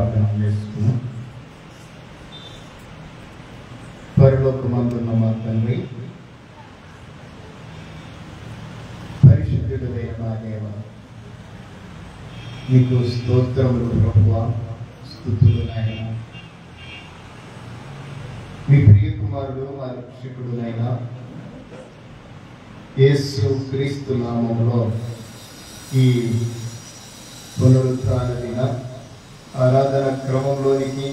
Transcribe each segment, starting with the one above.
ప్రార్థన చేసుకున్నాం. పరలోకమందున్న మా తండ్రి, పరిశుద్ధుడైన మా దేవ, నీకు స్తోత్రములు ప్రభువా, స్తుతులు నాయన. మీ ప్రియకుమారుడు మా రక్షకుడునైన యేసు క్రీస్తు నామములో ఈ పునరుత్థాన దిన ఆరాధన క్రమంలోనికి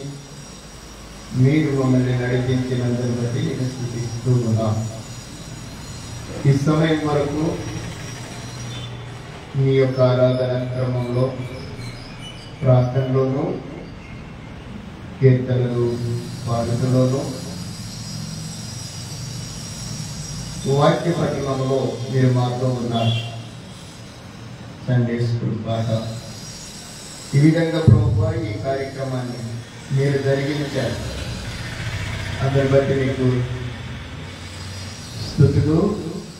మీరు మమ్మల్ని నడిపించినందుని బట్టి నేను స్తుతిస్తూ ఉన్నా. ఈ సమయం వరకు మీ యొక్క ఆరాధన క్రమంలో ప్రార్థనలోనూ కీర్తనలు పాటలోనూ వాక్య పఠనంలో మీరు మాతో ఉన్నారు. సండే స్కూల్ పాట ఈ విధంగా ప్రభువా ఈ కార్యక్రమాన్ని మీరు జరిగించారు. అందరి బట్టి మీకు స్తుతులు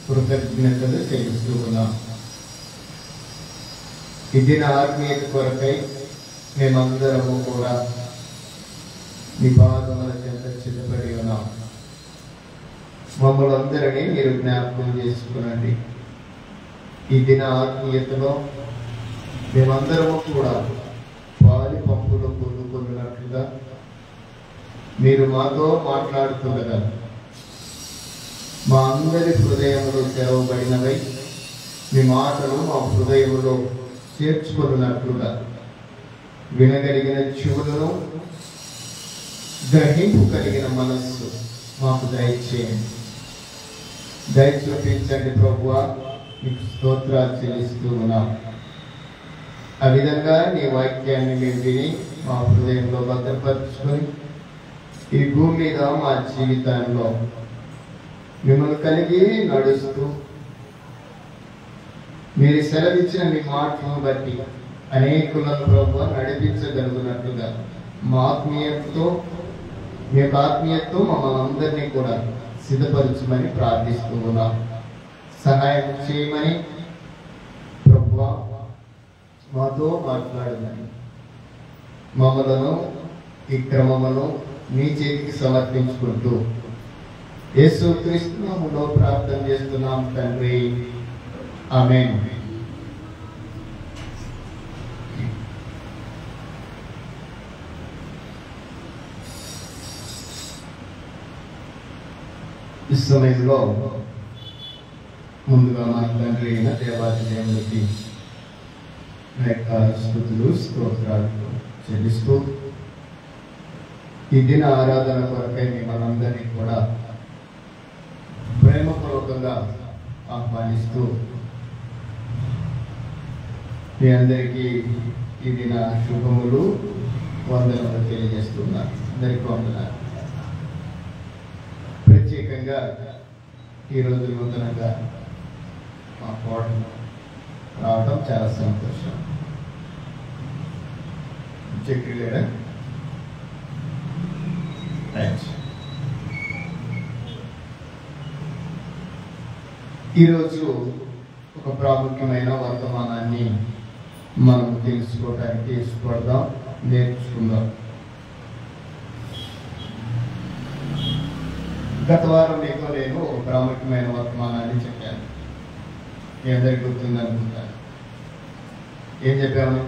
కృతజ్ఞతలు చెల్లిస్తూ ఉన్నాం. ఇది నా ఆత్మీయత కొరకై మేమందరము కూడా మీ పాదముల చెంత సిద్ధపడి ఉన్నాం. మమ్మల్ని అందరినీ మీరు జ్ఞాపకం చేసుకునండి. ఈ దిన ఆత్మీయతలో మేమందరము కూడా పాలి పంపులు పొందుకున్నట్లుగా మీరు మాతో మాట్లాడుతుండగా మా అందరి హృదయములు తెరవబడినవై మీ మాటలు మా హృదయములో చేర్చుకున్నట్లుగా వినగలిగిన చెవులను, గ్రహింపు కలిగిన మనస్సు మాకు దయచేయండి. దయ చూపించండి ప్రభువా, మీకు స్తోత్రాలు చెల్లిస్తూ ఉన్నాం. ఆ విధంగా నీ వాక్యాన్ని మేము విని మా హృదయంలో భద్రపరుచుకొని ఈ భూమి మీద మా జీవితంలో మిమ్మల్ని కలిగి నడుస్తూ మీరు సెలవిచ్చిన మీ మాటలను బట్టి అనేకులను ప్రభువా నడిపించగలుగునట్లుగా మా ఆత్మీయతతో మీ యొక్క ఆత్మీయతతో మమ్మల్ని అందరినీ కూడా సిద్ధపరచమని ప్రార్థిస్తూ ఉన్నాం. సహాయం చేయమని ప్రభువా మాతో మాట్లాడమని మమ్మలను ఈ క్రమమును మీ చేతికి సమర్పించుకుంటూ యేసు క్రీస్తు నామములో ప్రార్థన చేస్తున్నాం తండ్రి, ఆమేన్. ఈ సమయంలో ముందుగా మా తండ్రి అయిన దేవాది దేవునికి స్తుతులు స్తోత్రాలు చెల్లిస్తూ ఈ దిన ఆరాధన కొరకై మనందరినీ కూడా ప్రేమపూర్వకంగా ఆహ్వానిస్తూ మీ అందరికీ ఈ దిన శుభములు వందనలు తెలియజేస్తున్నారు. అందరికీ వందనాలు. ప్రత్యేకంగా ఈరోజు నూతనంగా మా కోటను రావడం చాలా సంతోషం. చక్రిలేడా ఈరోజు ఒక ప్రాముఖ్యమైన వర్తమానాన్ని మనం తెలుసుకోవడానికి ఇష్టపడదాం, నేర్చుకుందాం. గత వారం మీకు నేను ఒక ప్రాముఖ్యమైన వర్తమానాన్ని చెప్పాను. మీ అందరికి గుర్తుంది అనుకుంటాను. ఏం చెప్పాను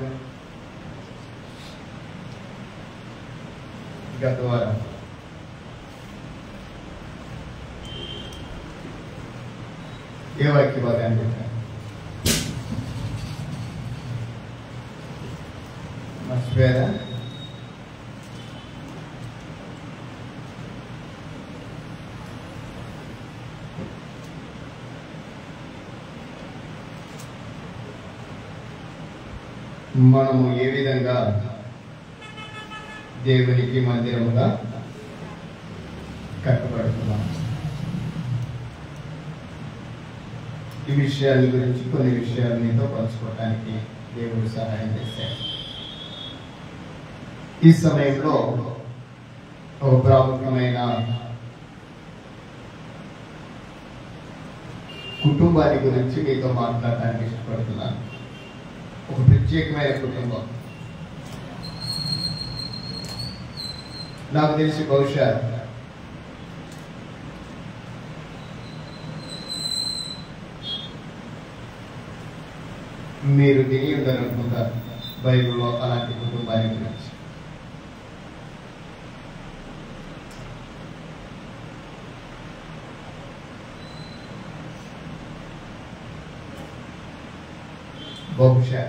గత వారం? ఏ వాక్య భాగాన్ని చెప్పాను? మర్చిపోయారా? మనము ఏ విధంగా దేవునికి మందిరముగా కట్టబడుతున్నాం, ఈ విషయాల గురించి కొన్ని విషయాలు మీతో పంచుకోవడానికి దేవుడు సహాయం చేశాడు. ఈ సమయంలో ఒక ప్రాముఖ్యమైన కుటుంబాన్ని గురించి మీతో మాట్లాడడానికి ఇష్టపడుతున్నాను. ఒక ప్రత్యేకమైన కుటుంబం. నాకు తెలిసి బహుశా మీరు విని ఉండరనుకుంటా బైబిల్లో అలాంటి కుటుంబాన్ని గురించి. బహుశా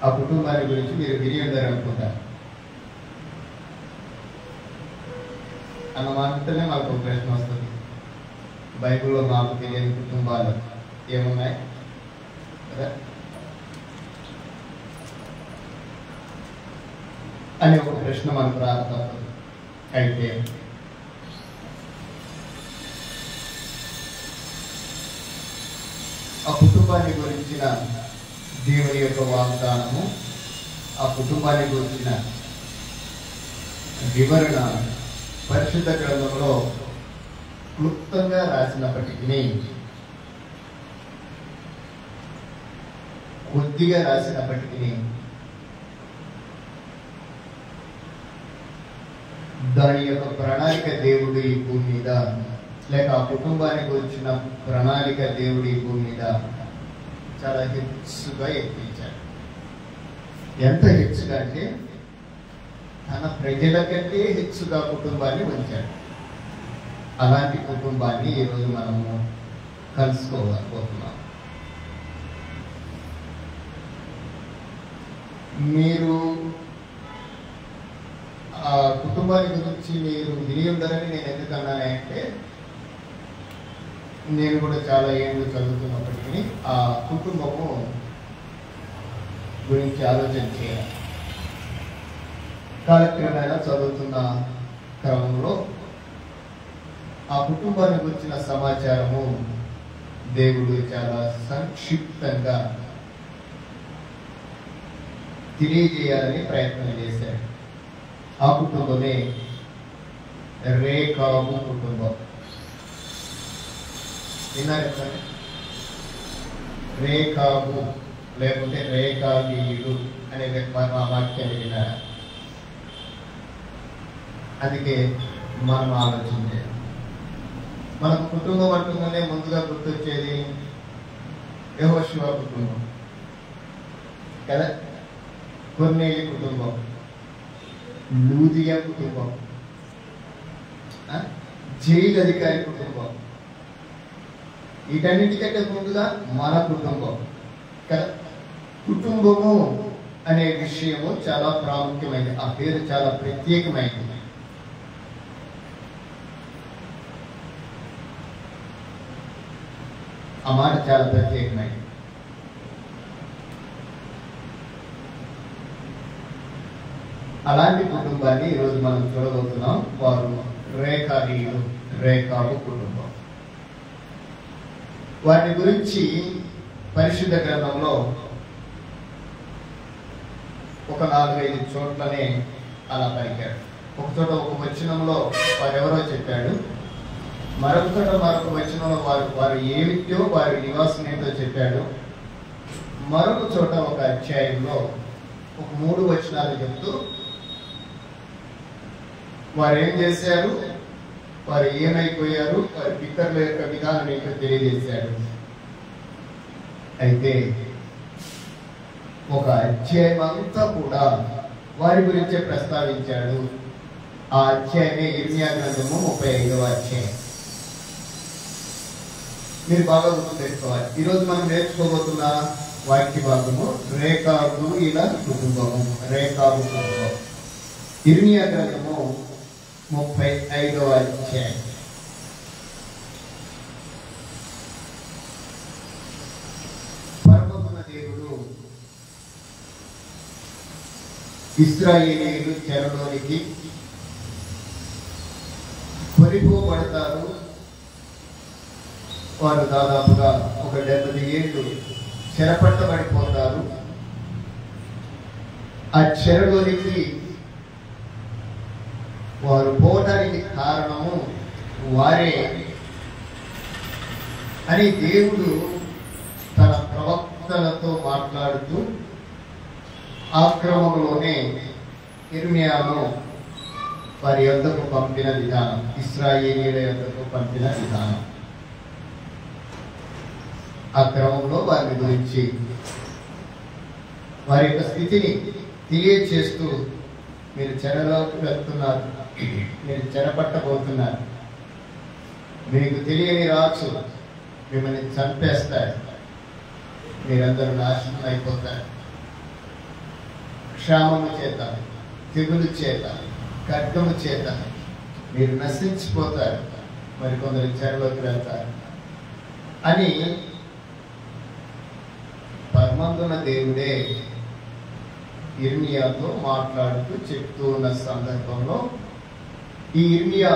ఆ కుటుంబాన్ని గురించి మీరు విని ఉండరనుకుంటా. అన్న మాటనే మాకు ఒక ప్రశ్న వస్తుంది, బైబిల్లో మాకు తెలియని కుటుంబాలు ఏమున్నాయి కదా అని ఒక ప్రశ్న మనకు రాదు. అయితే ఆ కుటుంబాన్ని గురించిన దేవుని యొక్క వాగ్దానము, ఆ కుటుంబాన్ని గురించిన వివరణ పరిశుద్ధ గ్రంథంలో క్లుప్తంగా రాసినప్పటికీ, కొద్దిగా రాసినప్పటికీ దాని యొక్క ప్రణాళిక దేవుడు ఈ భూమి మీద, లేక ఆ కుటుంబాన్ని గురించిన ప్రణాళిక దేవుడు ఈ భూమి మీద చాలా హెచ్చుగా ఎక్కించాడు. ఎంత హెచ్చుగా అంటే తన ప్రజల కంటే హెచ్చుగా కుటుంబాన్ని ఉంచాడు. అలాంటి కుటుంబాన్ని ఈరోజు మనము కలుసుకోలేకపోతున్నాం. మీరు ఆ కుటుంబాన్ని గురించి మీరు విని ఉండాలని నేను ఎందుకన్నానంటే, నేను కూడా చాలా ఏళ్ళు చదువుతున్నప్పటికీ ఆ కుటుంబము గురించి ఆలోచన చేయాలి. కాలక్రమేణా చదువుతున్న క్రమంలో ఆ కుటుంబాన్ని గురించిన సమాచారము దేవుడు చాలా సంక్షిప్తంగా తెలియజేయాలని ప్రయత్నం చేశాడు. ఆ కుటుంబమే రేకాబు కుటుంబం. విన్నారు ఎప్పుడైనా? రేకాబు లేకుంటే రేకాబీయుడు అనే వాక్యాన్ని విన్నారా? అందుకే మనం ఆలోచించాలి. మనకు కుటుంబం అంటుందనే ముందుగా గుర్తొచ్చేది యెహోషువ కుటుంబం కదా, కొర్నేలి కుటుంబం, లూదియా కుటుంబం, జైలు అధికారి కుటుంబం, వీటన్నిటికంటే ముందుగా మన కుటుంబం కదా. కుటుంబము అనే విషయము చాలా ప్రాముఖ్యమైనది. ఆ పేరు చాలా ప్రత్యేకమైనది. ఆ మాట చాలా ప్రత్యేకమైనది. అలాంటి కుటుంబాన్ని ఈరోజు మనం చూడబోతున్నాం. వారు రేఖాబీయుడు, రేఖాబు కుటుంబం. వాటి గురించి పరిశుద్ధ గ్రంథంలో ఒక 4-5 చోట్లనే అలా పలికాడు. ఒక చోట ఒక వచనంలో వారెవరో చెప్పాడు, మరొక చోట మరొక వచనంలో వారు ఏమిటో వారి నివాసం ఏంటో చెప్పాడు. మరొక చోట ఒక అధ్యాయంలో ఒక 3 వచనాలు చెప్తూ వారు ఏం చేశారు, వారు ఏమైపోయారు, వారి పితరుల యొక్క విధానం ఏంటో తెలియజేశాడు. అయితే ఒక అధ్యాయం అంతా కూడా వారి గురించే ప్రస్తావించాడు. ఆ అధ్యాయమే ఇర్మియా గ్రంథము 35వ అధ్యాయం. మీరు బాగా గుర్తుపెట్టుకోవాలి. ఈరోజు మనం నేర్చుకోబోతున్న వాక్య భాగము రేఖాబు ఇలా కుటుంబము, రేఖాబు కుటుంబం. ఇర్మియా గ్రంథము 35వ అధ్యాయం. పరమగుణ దేవుడు ఇశ్రాయేలీయులు చెరలోనికి కొనిపోబడతారు. వారు దాదాపుగా ఒక 70 ఏళ్ళు చెరపట్టబడిపోతారు. ఆ చెరలోనికి వారు పోవడానికి కారణము వారే అని దేవుడు తన ప్రవక్తలతో మాట్లాడుతూ ఆ క్రమంలోనే యిర్మీయాను వారి యొద్దకు పంపిన విధానం, ఇశ్రాయేలీయుల యొద్దకు పంపిన విధానం, ఆ క్రమంలో వారి గురించి వారి యొక్క స్థితిని తెలియచేస్తూ, మీరు చెరలోకి వెళ్తున్నారు, మీరు చెరపట్టబోతున్నారు, మీకు తెలియని రాజు మిమ్మల్ని చంపేస్తారు, మీరందరూ నాశనం అయిపోతారు, క్షామము చేత, తెగులు చేత, ఖడ్గము చేత మీరు నశించిపోతారు, మరికొందరు చెరలోకి వెళ్తారు అని పరమందున దేవుడే యిర్మీయాతో మాట్లాడుతూ చెప్తూ ఉన్న సందర్భంలో ఈ యిర్మీయా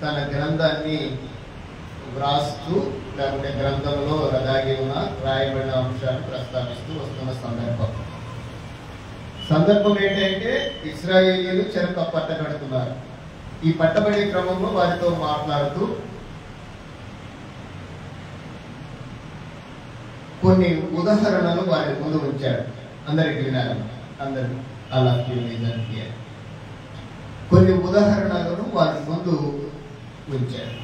తన గ్రంథాన్ని వ్రాస్తూ, లేకుంటే గ్రంథంలో దాగి ఉన్న రాయబడిన అంశాన్ని ప్రస్తావిస్తూ వస్తున్న సందర్భం ఏంటంటే ఇశ్రాయేలీయులు చెరకు పట్టబడుతున్నారు. ఈ పట్టబడే క్రమంలో వారితో మాట్లాడుతూ కొన్ని ఉదాహరణలు వారి ముందు ఉంచాడు. అందరికి వినాలి, అందరూ అలా కొన్ని ఉదాహరణలను వారి ముందు ఉంచాడు.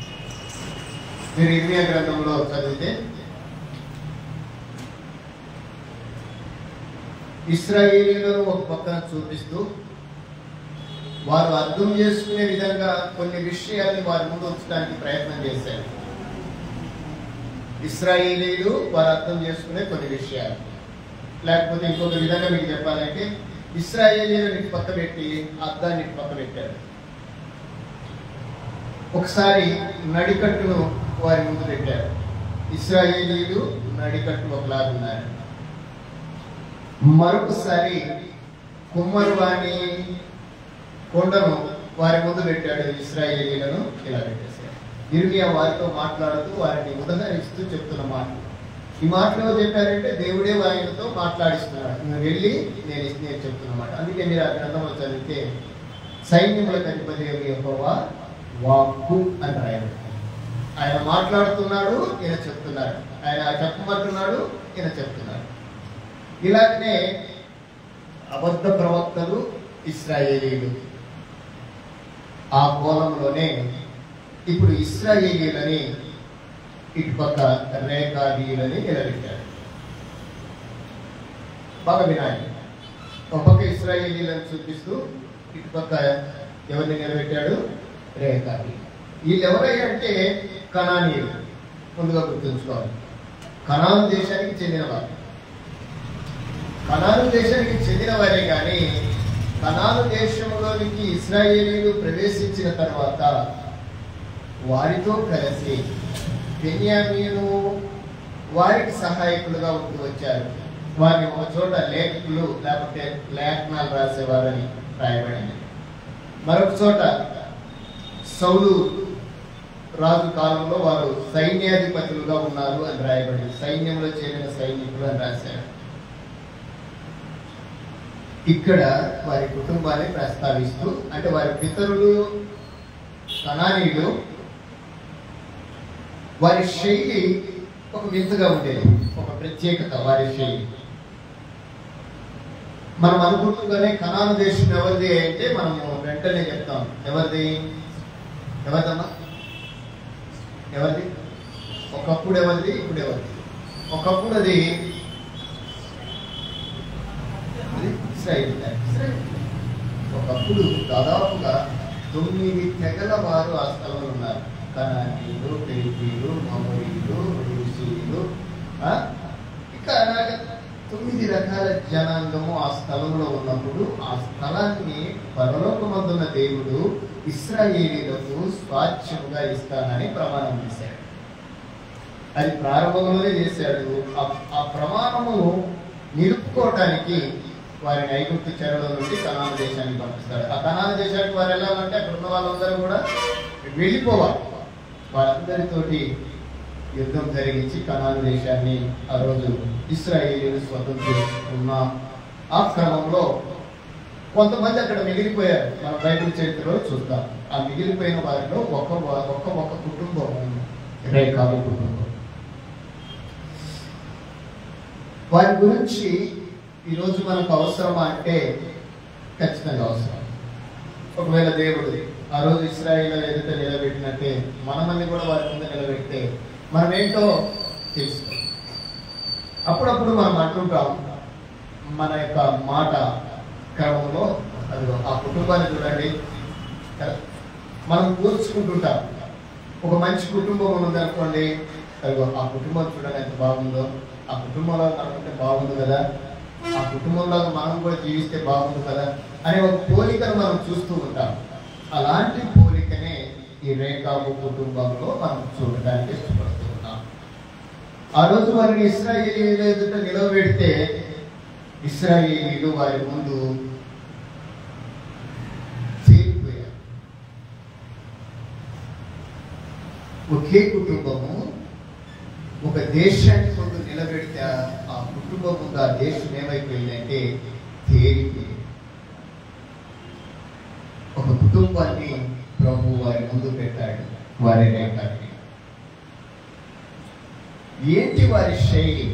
మీరు యిర్మీయా గ్రంథంలో చదివితే ఇశ్రాయేలీయులను ఒక పక్కన చూపిస్తూ వారు అర్థం చేసుకునే విధంగా కొన్ని విషయాన్ని వారి ముందు ఉంచడానికి ప్రయత్నం చేశారు. ఇశ్రాయేలీయులు వారు అర్థం చేసుకునే కొన్ని విషయాలు, లేకపోతే ఇంకొక విధంగా మీకు చెప్పాలంటే ఇశ్రాయేలీయులను పక్క పెట్టి అర్థాన్ని పక్క పెట్టారు. ఒకసారి నడికట్టును వారి ముందు పెట్టారు. ఇశ్రాయేలీయులు నడికట్టు ఒకలాగా ఉన్నారు. మరొకసారి కుమ్మరివాణి కొండను వారి ముందు పెట్టాడు. ఇశ్రాయేలీయులను ఇలా పెట్టేశారు. యిర్మీయా వారితో మాట్లాడుతూ వారిని ఉదహరిస్తూ చెప్తున్న మాటలు. ఈ మాటలు చెప్పారంటే దేవుడే వారితో మాట్లాడిస్తున్నాడు. నువ్వు వెళ్ళి నేను చెప్తున్నమాట. అందుకే మీరు ఆ గ్రంథంలో చదివితే సైన్యములకు అధిపతి యెహోవా వాక్కు అని రాయబడింది. ఆయన మాట్లాడుతున్నాడు, ఈయన చెప్తున్నాడు. ఆయన చెప్పమంటున్నాడు, ఈయన చెప్తున్నాడు. ఇలాగనే అబద్ధ ప్రవక్తలు ఇశ్రాయేలీయులు ఆ కోలంలోనే ఇప్పుడు ఇశ్రాయేలీయులని ఇటుపక్క రేఖాదీయులని నిలబెట్టారు. బాగా వినాలి. ఒక పక్క ఇశ్రాయేలీయులను చూపిస్తూ ఇటుపక్క ఎవరిని నిలబెట్టాడు? రేఖాదీయులు. వీళ్ళు ఎవరయ్యా అంటే కనానీయులు. ముందుగా గుర్తుంచుకోవాలి, కనాను దేశానికి చెందిన వారు. కనాను దేశానికి చెందిన వారే కానీ కనాను దేశంలోనికి ఇశ్రాయేలీయులు ప్రవేశించిన తర్వాత వారితో కలిసి బెన్యామీను వారికి సహాయకులుగా ఉంటూ వచ్చారు. వారిని ఒక చోట లేఖకులు లేకపోతే లేఖనాలు రాసేవారని రాయబడింది. మరొక చోట సౌలు రాజు కాలంలో వారు సైన్యాధిపతులుగా ఉన్నారు అని రాయబడింది. సైన్యంలో చేరిన సైనికులు అని రాశారు. ఇక్కడ వారి కుటుంబాన్ని ప్రస్తావిస్తూ, అంటే వారి పితరులు కనానీయులు, వారి శైలి ఒక వింతగా ఉండేది, ఒక ప్రత్యేకత వారి శైలి. మనం అనుకుంటుగానే కనాను దేశం ఎవరిది అంటే మనము వెంటనే చెప్తాం. ఎవరిదమ్మా? ఎవరిది? ఒకప్పుడు ఎవరిది, ఇప్పుడు ఎవరిది? ఒకప్పుడు అది ఇశ్రాయేల్. ఒకప్పుడు దాదాపుగా 9 తెగల వారు ఆ స్థలంలో ఉన్నారు. కనానీయులు, పెరిజీయులు, మోరీయులు, రూసీయులు, ఇక 9 రకాల జనాంగము ఆ స్థలంలో ఉన్నప్పుడు ఆ స్థలాన్ని పరలోకమందున్న దేవుడు ఇశ్రాయేలీయులకు స్వాస్థ్యముగా ఇస్తానని ప్రమాణం చేశాడు. అది ప్రారంభంలోనే చేశాడు. ఆ ప్రమాణమును నిలుపుకోవటానికి వారిని ఐగుప్తు చెరలో నుండి కనాను దేశానికి పంపిస్తాడు. ఆ కనాను దేశానికి వారు వెళ్ళాలంటే అక్కడ ఉన్న వాళ్ళందరూ కూడా వెళ్ళిపోవాలి. వారందరితోటి యుద్ధం జరిగించి కనాను దేశాన్ని ఆ రోజు ఇశ్రాయేలీయులు స్వతంత్రించుకున్న ఆ క్రమంలో కొంతమంది అక్కడ మిగిలిపోయారు. మన బైబిల్ చరిత్రలో చూద్దాం. ఆ మిగిలిపోయిన వారిలో ఒక్క కుటుంబం, రేఖాలు కుటుంబం. వారి గురించి ఈరోజు మనకు అవసరమా అంటే ఖచ్చితంగా అవసరం. ఒకవేళ దేవుడు ఆ రోజు ఇశ్రాయేలు ఎదుట నిలబెట్టినట్టే మనమల్ని కూడా వారి ముందు నిలబెడితే మనం ఏంటో తెలుసుకో. అప్పుడప్పుడు మనం అంటుంటాం మన యొక్క మాట క్రమంలో, అది ఆ కుటుంబాన్ని చూడండి, మనం కూర్చుకుంటుంటాం. ఒక మంచి కుటుంబం ఉందనుకోండి, అదిగో ఆ కుటుంబం చూడండి ఎంత బాగుందో, ఆ కుటుంబంలో అనుకుంటే బాగుంది కదా, ఆ కుటుంబంలో మనం కూడా జీవిస్తే బాగుంది కదా అనే ఒక పోలికను మనం చూస్తూ ఉంటాం. అలాంటి పోలికనే ఈ రేఖాబు కుటుంబంలో మనం చూడడానికి ఇష్టపడుతూ ఉన్నాం. ఆ రోజు వారిని ఇశ్రాయేలీయుల ఎదుట నిలబెడితే ఇశ్రాయేలీయులు వారి ముందు చేరిపోయారు. ఒకే కుటుంబము ఒక దేశాన్ని ముందు నిలబెడితే ఆ కుటుంబం ముందు ఆ దేశం ఏమైపోయిందంటే తేలిపోయింది. ఒక కుటుంబాన్ని ప్రభు వారి ముందు పెట్టాడు. వారి రేఖకి ఏంటి వారి శైలి?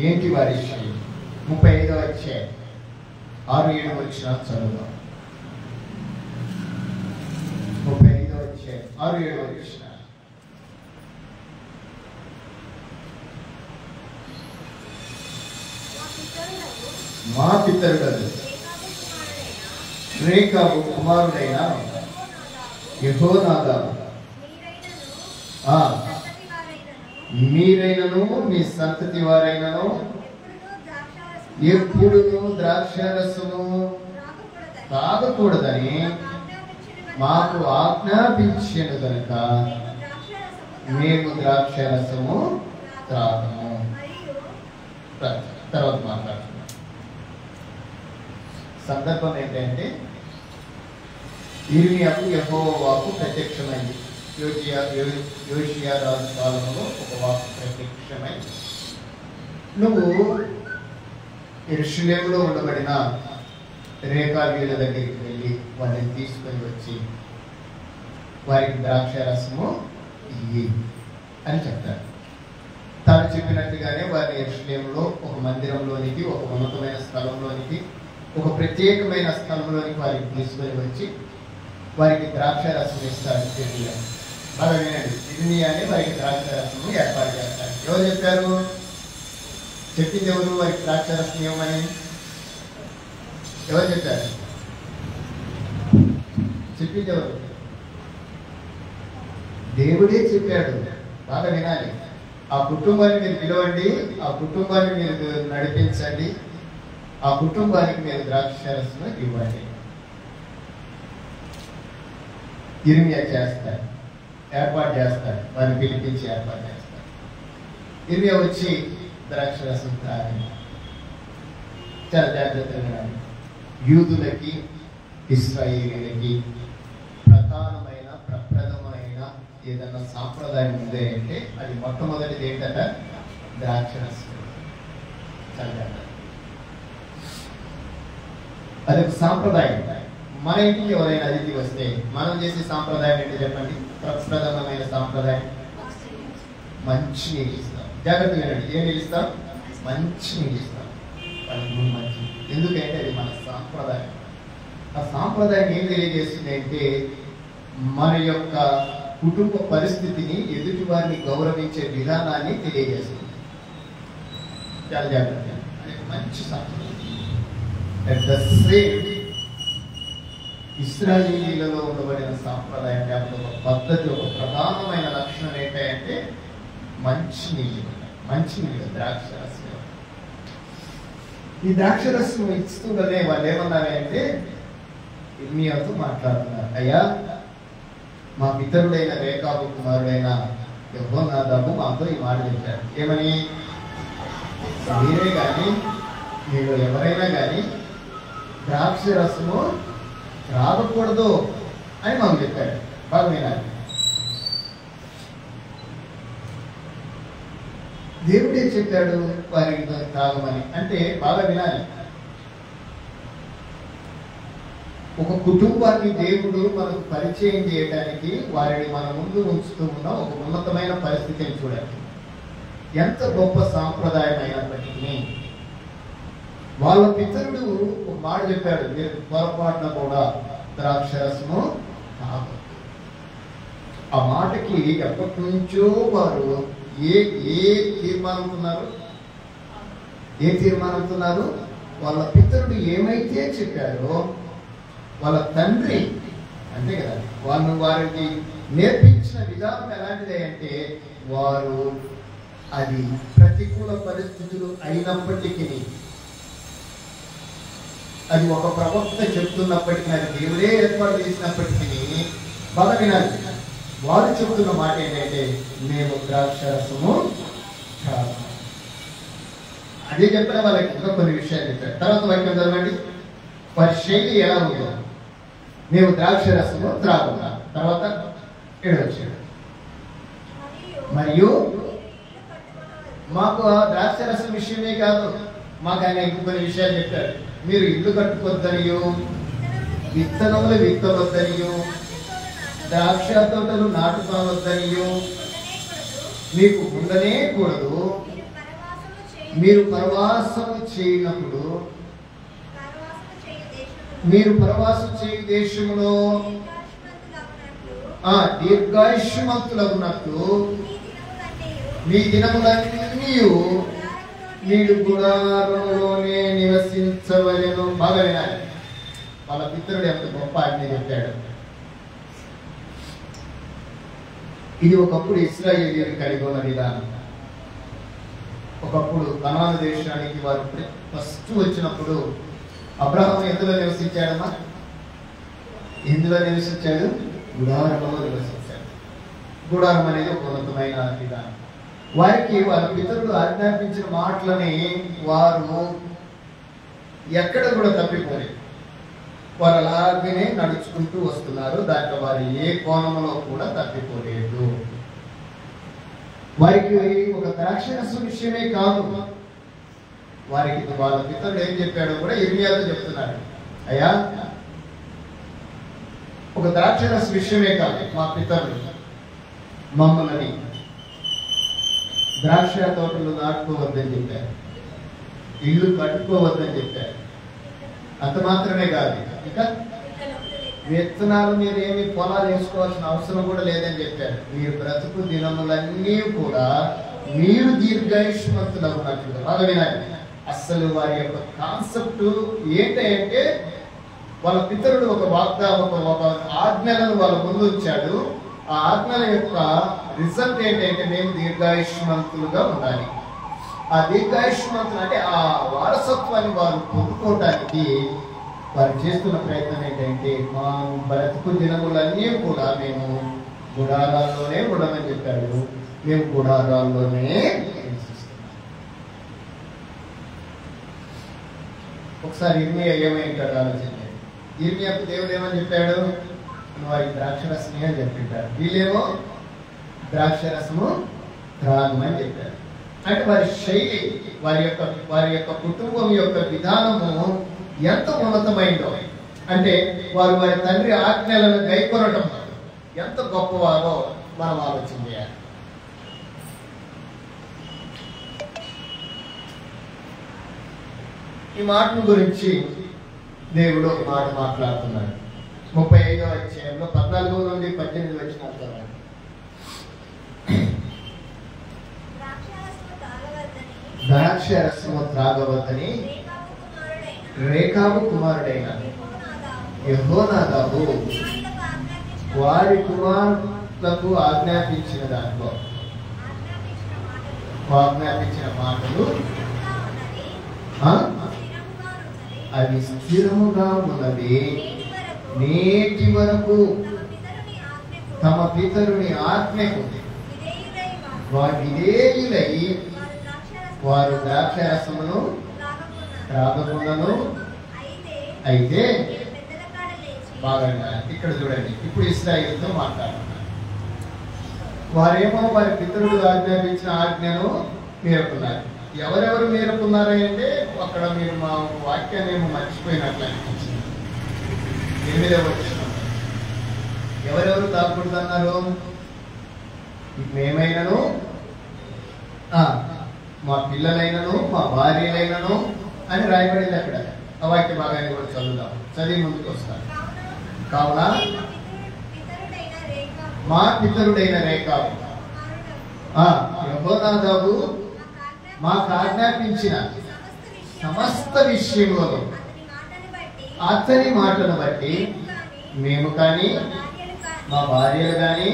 ఏంటి వారి శైలి? 35వ అధ్యాయం 6-7 వచ్చిన చదువుదాం. 35వ అధ్యాయం 6-7 వచ్చిన. మా పితరుడు రేఖాబు కుమారుడైన యెహోనాదాబు మీరైనను మీ సంతతి వారైనను ఎప్పుడు ద్రాక్షారసము తాగకూడదని మాకు ఆజ్ఞాపించను కనుక మేము ద్రాక్షారసము తాగము. తర్వాత మాట్లాడుతున్నాం. సందర్భం ఏంటంటే ఇర్మియాకు యెహోవా వాక్కు ప్రత్యక్షమైంది. యోషియా రాజు కాలంలో ఒక వాక్కు ప్రత్యక్షమైంది. నువ్వు యెరూషలేములో ఉండబడిన రేఖాబీయుల దగ్గరికి వెళ్ళి వారిని తీసుకొని వచ్చి వారికి ద్రాక్షారసము ఇయ్యి అని చెప్తారు. తాను చెప్పినట్టుగానే వారిని యెరూషలేములో ఒక మందిరంలోనికి, ఒక ఉన్నతమైన స్థలంలోనికి, ఒక ప్రత్యేకమైన స్థలంలోనికి వారికి తీసుకొని వచ్చి వారికి ద్రాక్షారసం ఇస్తారు. బాగా వినండి, ఇర్మియానే వారికి ద్రాక్షారసము ఏర్పాటు చేస్తారు. ఎవరు చెప్పారు? చెప్పింది ఎవరు? వారికి ద్రాక్షారసం ఇవ్వమని ఎవరు చెప్పారు? చెప్పింది ఎవరు? దేవుడే చెప్పాడు. బాగా వినాలి. ఆ కుటుంబాన్ని మీరు పిలవండి, ఆ కుటుంబాన్ని మీరు నడిపించండి, ఆ కుటుంబానికి మీరు ద్రాక్షారసం ఇవ్వండి. ఇర్మియా చేస్తారు, ఏర్పాటు చేస్తారు, వారిని పిలిపించి ఏర్పాటు చేస్తారు. ఇర్మియా వచ్చి ద్రాక్షారసం తాగి చాలా జాగ్రత్తగా యూదులకి ఇశ్రాయేలీయులకి ప్రప్రథమైన ఏదన్నా సాంప్రదాయం ఉంది అంటే అది మొట్టమొదటిది ఏంటంటే ద్రాక్షారసం. చాలా జాగ్రత్త, అది ఒక సాంప్రదాయం. మన ఇంటికి ఎవరైనా అతిథి వస్తే మనం చేసే సాంప్రదాయం ఏంటి చెప్పండి? ప్రప్రథమైన సాంప్రదాయం మంచి నీళ్ళు ఇస్తాం. జాగ్రత్తగా వినండి, ఏం నీళ్ళు ఇస్తాం? మంచి నీళ్ళు ఇస్తాం. మంచి, ఎందుకంటే అది మన సాంప్రదాయం. ఆ సాంప్రదాయం ఏం తెలియజేస్తుంది అంటే మన యొక్క కుటుంబ పరిస్థితిని, ఎదుటి వారిని గౌరవించే విధానాన్ని తెలియజేస్తుంది. చాలా జాగ్రత్త, అది మంచి సాంప్రదాయం. అట్ ద సేమ్ ఇశ్రాయేలీలలో ఉండబడిన సాంప్రదాయం లేకపోతే ఒక పద్ధతి, ఒక ప్రధానమైన లక్షణం ఏంటంటే మంచి నీళ్ళు, ద్రాక్షరసం. ఈ ద్రాక్షరసం ఇస్తుందనే వాళ్ళు ఏమన్నారంటే ఇర్మియాతో మాట్లాడుతున్నారు. అయ్యా, మా పితరుడైన రేఖాబు కుమారుడైన యెహోనాదాబు మాతో ఈ మాట చెప్పారు. ఏమని? మీరే కానీ మీరు ఎవరైనా కానీ ద్రాక్షరసము రాకూడదు అని మాకు చెప్పాడు. బాగా వినాలి. దేవుడే చెప్పాడు వారికి తాగమని అంటే బాగా వినాలి. ఒక కుటుంబాన్ని దేవుడు మనకు పరిచయం చేయడానికి వారిని మన ముందు ఉంచుతూ ఉన్న ఒక ఉన్నతమైన పరిస్థితిని చూడండి. ఎంత గొప్ప సాంప్రదాయం అయినప్పటికీ వాళ్ళ పితరుడు ఒక మాట చెప్పాడు, మీరు పొరపాటున కూడా ద్రాక్షరసము తాగొద్దు. ఆ మాటకి ఎప్పటి నుంచో వారు ఏ తీర్మానంతున్నారు? వాళ్ళ పితరుడు ఏమైతే చెప్పారో, వాళ్ళ తండ్రి అంతే కదా, వారికి నేర్పించిన విధానం ఎలాంటిది అంటే, వారు అది ప్రతికూల పరిస్థితులు అయినప్పటికీ, అది ఒక ప్రవక్త చెప్తున్నప్పటికీ, అది దేవుడే ఏర్పాటు చేసినప్పటికీ బాగా వినాలి. వారు చెప్తున్న మాట ఏంటంటే, మేము ద్రాక్షరసము కాదు. అదే చెప్పిన వాళ్ళకి ఇంకా కొన్ని విషయాలు చెప్పారు. తర్వాత వాక్యం చదవండి. వారి శైలి ఎలా ఉందో, మేము ద్రాక్షరసము త్రాగుతాం. తర్వాత 7వ వచనం, మరియు మాకు ఆ ద్రాక్షరసం విషయమే కాదు, మాకు ఆయన ఇంకొన్ని విషయాలు చెప్పారు. మీరు ఇల్లు కట్టుకోవద్దనియో, విత్తనములు విత్తవద్దనియో, ద్రాక్ష తోటలు నాటుకోవద్దనియో మీకు ఉండనే కూడదు. మీరు పరవాసము చేయనప్పుడు, మీరు పరవాసం చేయు దేశంలో దీర్ఘాయుష్మంతులగునట్లు మీ దినములన్నీ మీరు గుడారంలోనే నివసించవలెను. బాగా వినాలి. వాళ్ళ పితరుడు ఎంత గొప్ప ఆజ్ఞ చెప్పాడు. ఇది ఒకప్పుడు ఇశ్రాయేలీయులు కలిగి ఉన్న విధానం. ఒకప్పుడు కనాను దేశానికి వారు ఫస్ట్ వచ్చినప్పుడు అబ్రహాము ఎందులో నివసించాడమ్మా? ఎందులో నివసించాడు? గుడారంలో నివసించాడు. గుడారం అనేది ఒక ఉన్నతమైన విధానం. వారికి వాళ్ళ పితరులు ఆజ్ఞాపించిన మాటలని వారు ఎక్కడ కూడా తప్పిపోలేదు. వారు అలాగనే నడుచుకుంటూ వస్తున్నారు. దాంట్లో వారు ఏ కోణంలో కూడా తప్పిపోలేదు. వారికి ఒక ద్రాక్షరసం విషయమే కాదు, వారికి వాళ్ళ పితరుడు ఏం చెప్పాడో కూడా ఇర్మియాలో చెప్తున్నాడు. అయ్యా, ఒక ద్రాక్షరస విషయమే కాదు, మా పితరులు మమ్మల్ని ద్రాక్ష తోటలు నాటుకోవద్దని చెప్పారు, ఇల్లు కట్టుకోవద్దని చెప్పారు. అంత మాత్రమే కాదు, ఇంకా విత్తనాలు మీరు ఏమి పొలాలు వేసుకోవాల్సిన అవసరం కూడా లేదని చెప్పారు. మీరు బ్రతుకు దినములన్నీ కూడా మీరు దీర్ఘాయుష్మంతులవునట్లు. బాగా వినాలి. అసలు వారి యొక్క కాన్సెప్ట్ ఏంటంటే, వాళ్ళ పితరుడు ఒక ఒక ఆజ్ఞలను వాళ్ళ ముందు ఉంచాడు. ఆ ఆజ్ఞల యొక్క రిజల్ట్ ఏంటంటే, మేము దీర్ఘాయుష్మంతులుగా ఉండాలి. ఆ దీర్ఘాయుష్మంతులు అంటే ఆ వారసత్వాన్ని వారు పొందుకోవటానికి వారు చేస్తున్న ప్రయత్నం ఏంటంటే, మా బ్రతుకు దినములన్నీ కూడా మేము గుడారాల్లోనే ఉండమని చెప్పాడు. మేము గుడారాల్లోనే ఒకసారి ఇర్మియా ఏమైంటాడు ఆలోచించండి. ఇర్మియాకు దేవుడు ఏమని చెప్పాడు? వారికి ద్రాక్షరసమే అని చెప్పింటారు. వీళ్ళేమో ద్రాక్షరసము త్రాగమని చెప్పారు. అంటే వారి శైలి, వారి యొక్క కుటుంబం యొక్క విధానము ఎంత ఉన్నతమైందో, అంటే వారి తండ్రి ఆజ్ఞలను గైకొనటం ఎంత గొప్పవారో మనం ఆలోచన చేయాలి. ఈ మాటల గురించి దేవుడు ఒక మాట మాట్లాడుతున్నాడు. 35వ అధ్యాయంలో 14 నుండి 18 వచనాలు. ద్రాక్షరసము త్రాగవద్దని రేకాబు కుమారుడైన యెహోనాదాబు వారి కుమారులకు ఆజ్ఞాపించిన దాంట్లో ఆజ్ఞాపించిన మాటలు అవి స్థిరముగా ఉన్నది. నేటి వరకు తమ పితరుని ఆజ్ఞకు విధేయులై వారు ద్రాక్షరసమును త్రాగకుండాను. అయితే బాగా ఇక్కడ చూడండి, ఇప్పుడు ఇశ్రాయేలుతో మాట్లాడుతున్నారు. వారేమో వారి పితరుడు ఆజ్ఞాపించిన ఆజ్ఞను మీరుకున్నారు. ఎవరెవరు మీరుకున్నారంటే అక్కడ మీరు మా వాక్యాన్ని ఏమో మర్చిపోయినట్లు అనిపించింది. 8వ వచనం, ఎవరెవరు తాకూడదన్నారు? మేమైనను, మా పిల్లలైనను, మా భార్యలైనను, అని రాయబడింది అక్కడ. ఆ వాక్య భాగాన్ని కూడా చదువుదాం, చదివి ముందుకు వస్తాను. కావున మా పితరుడైన రేకాబు యెహోనాదాబు మాకు ఆజ్ఞాపించిన సమస్త విషయంలో అతని మాటను బట్టి మేము కానీ మా భార్యలు కానీ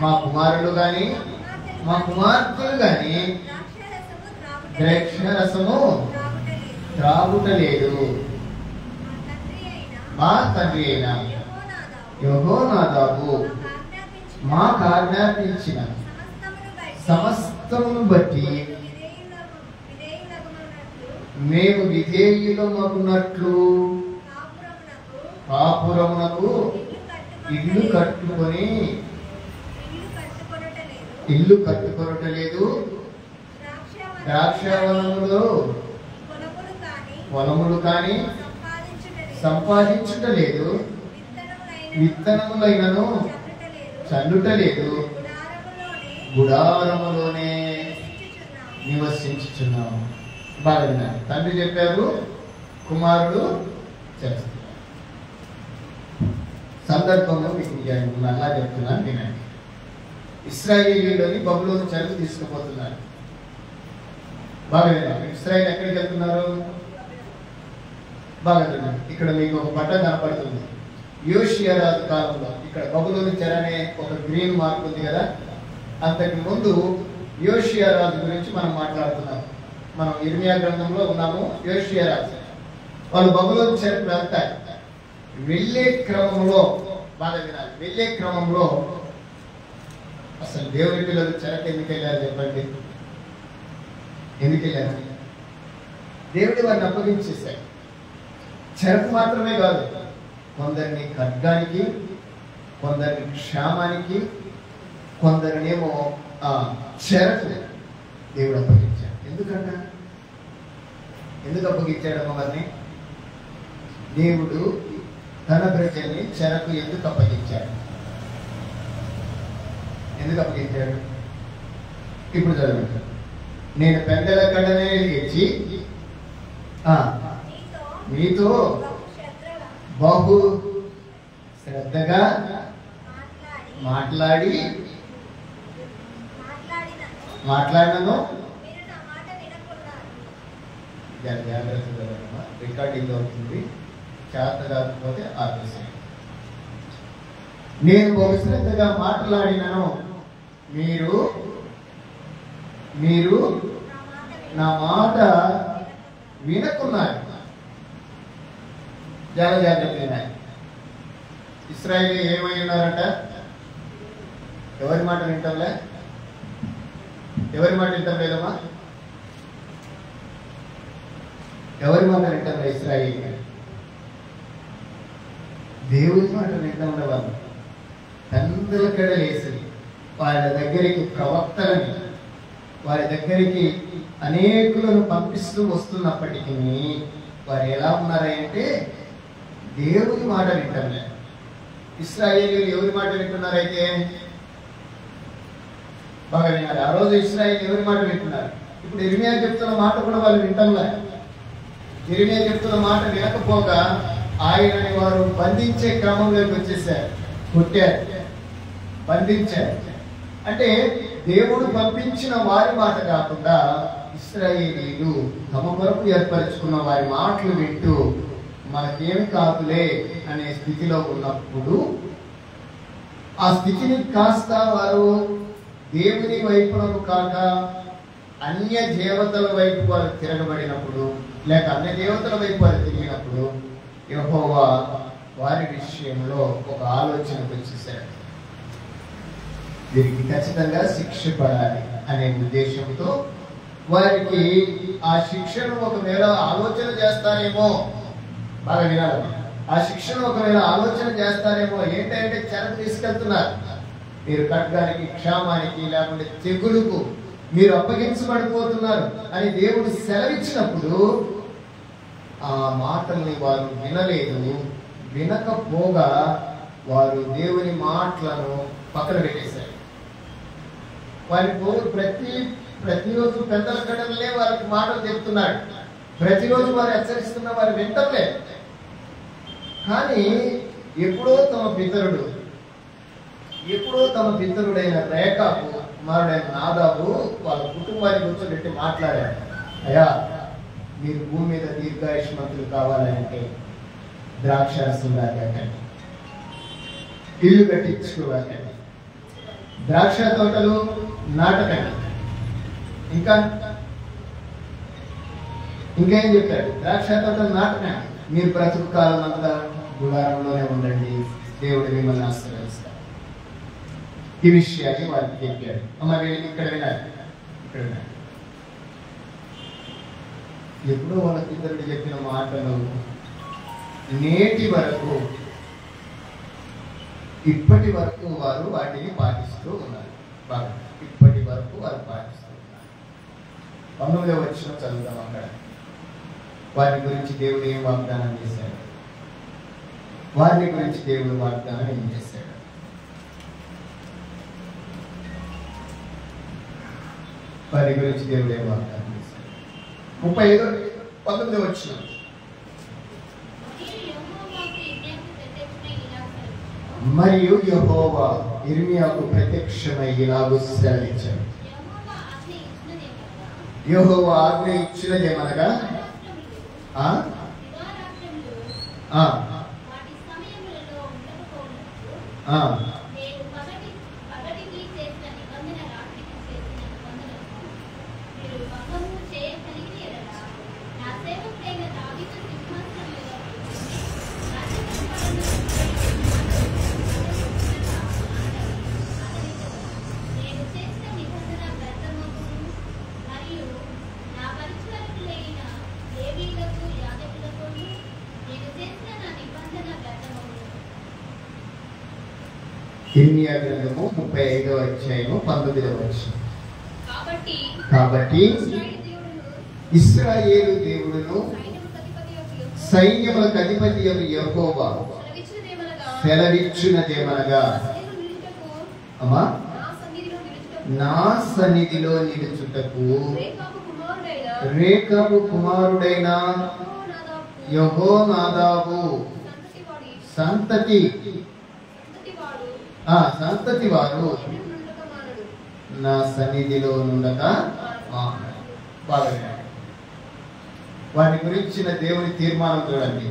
మా కుమారులు కానీ మా కుమార్తెలు కానీ ద్రాక్షరసము త్రాగుటలేదు. మా తండ్రి అయిన యెహోనాదాబు మాకు ఆజ్ఞాపించిన సమస్తమును బట్టి మేము విధేయులమగునట్లు కాపురమునకు ఇల్లు కట్టుకొనటలేదు, ద్రాక్షావనములో పొలములు కానీ సంపాదించుటలేదు, విత్తనములైనను చల్లుటలేదు, గుడారములోనే నివసించుచున్నాము. బాగా విన్నారు. తండ్రి చెప్పారు, కుమారుడు చేస్తారు. సందర్భంలో మీకు మళ్ళా చెప్తున్నాను వినండి. ఇశ్రాయేలీలోని బబులోను చెరకు తీసుకుపోతున్నారు. బాగా విన్నారు. ఇశ్రాయేల్ ఎక్కడికి వెళ్తున్నారు? బాగా విన్నారు. ఇక్కడ మీకు ఒక పట్టం కనపడుతుంది. యోషియా రాజు కాలంలో ఇక్కడ బబులోను చెర అనే ఒక గ్రీన్ మార్క్ ఉంది కదా, అంతకు ముందు యోషియా రాజు గురించి మనం మాట్లాడుతున్నాం. మనం ఇర్మియా గ్రంథంలో ఉన్నాము. యోషియా రాజు వాళ్ళు బబులోను చెరకు వెళ్తారు. వెళ్ళే క్రమంలో బాగా వినాలి. వెళ్ళే క్రమంలో అసలు దేవుని పిల్లలు చెరకు ఎందుకు వెళ్ళారు చెప్పండి? ఎందుకు వెళ్ళారు? దేవుడి వారిని అప్పగించేశారు. చెరకు మాత్రమే కాదు, కొందరిని ఖడ్గానికి, కొందరిని క్షామానికి, కొందరినేమో చెరకు దేవుడు అప్పగించాడు. ఎందుకు అప్పగించాడమ్మా వారిని? దేవుడు తన ప్రజల్ని చెరకు ఎందుకు అప్పగించాడు? ఇప్పుడు చదవండి. నేను పెద్దల కడనే లేచి మీతో బహు శ్రద్ధగా మాట్లాడినను జాగ్రత్తగా రికార్డింగ్ అవుతుంది. చేత కాకపోతే ఆపేసాను. నేను బహు శ్రద్ధగా మాట్లాడినను మీరు నా మాట వినకున్నారు. జాగ్రత్త. ఇశ్రాయేలు ఏమై ఉన్నారంట? ఎవరి మాట వింటాంలే? ఎవరి మాట వింటాం లేదమ్మా? ఎవరి మాట వింటాంలే? ఇశ్రాయేలు దేవుని మాట వింటా ఉండేవాళ్ళు. తండ్రుల కడలేసి వాళ్ళ దగ్గరికి ప్రవక్తలని, వారి దగ్గరికి అనేకులను పంపిస్తూ వస్తున్నప్పటికీ వారు ఎలా ఉన్నారంటే దేవుని మాట వింటలే. ఇశ్రాయేలీయులు ఎవరి మాట వింటున్నారైతే? బాగా విన్నారు. ఆ రోజు ఇశ్రాయేలు ఎవరి మాట వింటున్నారు? ఇప్పుడు ఇర్మియా చెప్తున్న మాట కూడా వాళ్ళు వింటలే. ఇర్మియా చెప్తున్న మాట వినకపోగా ఆయనని వారు బంధించే క్రమంలోకి వచ్చేసారు. కొట్టారు, బంధించారు. అంటే దేవుడు పంపించిన వారి మాట కాకుండా ఇశ్రాయేలీయులు తమ కొరకు ఏర్పరచుకున్న వారి మాటలు వింటూ మనకేమి కాదులే అనే స్థితిలో ఉన్నప్పుడు, ఆ స్థితిని కాస్త వారు దేవుని వైపునకు కాక అన్య దేవతల వైపు వారు తిరగబడినప్పుడు, లేక అన్య దేవతల వైపు వారు తిరిగినప్పుడు యెహోవా వారి విషయంలో ఒక ఆలోచనకు వచ్చేసారు. వీరికి ఖచ్చితంగా శిక్ష పడాలి అనే ఉద్దేశంతో వారికి ఆ శిక్షను ఒకవేళ ఆలోచన చేస్తారేమో, బాగా వినాలి, ఆ శిక్షను ఒకవేళ ఆలోచన చేస్తారేమో. ఏంటంటే చెరకు తీసుకెళ్తున్నారు, మీరు ఖడ్గానికి, క్షామానికి, లేకుంటే తెగులుకు మీరు అప్పగించబడిపోతున్నారు అని దేవుడు సెలవిచ్చినప్పుడు ఆ మాటల్ని వారు వినలేదు. వినకపోగా వారు దేవుని మాటలను పక్కన పెట్టేశారు. వారి ప్రతిరోజు పెద్దల కడలే వారికి మాటలు చెప్తున్నాడు. ప్రతిరోజు వారు హెచ్చరిస్తున్న వారు వింటలే. కానీ ఎప్పుడో తమ పితరుడైన రేఖాబు కుమారుడైన నాదాబు వాళ్ళ కుటుంబాన్ని కూర్చోబెట్టి మాట్లాడారు. అయ్యా, మీరు భూమి మీద దీర్ఘాయుష్మంతులు కావాలంటే ద్రాక్షారసం తాగండి, ఇల్లు కట్టించుకోకండి, ద్రాక్ష తోటలు నాటకండి. ఇంకేం చెప్పాడు? ద్రాక్ష తోటలు నాటకండి, మీరు బ్రతుకు కాలం అంతా గుడారంలోనే ఉండండి, దేవుడు మిమ్మల్ని ఆశీర్వదిస్తాడు. ఈ విషయాన్ని వారికి చెప్పాడు. మరి ఇక్కడ వినాలి. ఎప్పుడో వాళ్ళ పితరుడు చెప్పిన మాటలు నేటి వరకు ఇప్పటి వరకు వారు వాటిని పాటిస్తూ ఉన్నారు. ఇప్పటి వరకు వారు పాటిస్తూ ఉన్నారు. 19వ వచనం చదువుతాం. అక్కడ వారి గురించి దేవుడు ఏం వాగ్దానం చేశాడు? వారిని గురించి దేవుడు వాగ్దానం ఏం చేశాడు? వారి గురించి దేవుడు ఏం వాగ్దానం చేశాడు? 19వ వచనం. మరియు యెహోవా యిర్మీయాకు ప్రత్యక్షమై ఇలాగు సెలవిచ్చాడు. యెహోవా ఆజ్ఞ ఇచ్చినదేమనగా ఇర్మీయా గ్రంథము 35వ అధ్యాయము 19వ వచనం. కాబట్టి ఇశ్రాయేలు దేవుడును సైన్యములకు అధిపతి యెహోవా సెలవిచ్చునదేమనగా, అమ్మా, నా సన్నిధిలో నిలుచుటకు రేకాబు కుమారుడైన యెహోనాదాబు సంతతి వారు నా సన్నిధిలో నుండక వారి గురించిన దేవుని తీర్మానం చూడండి.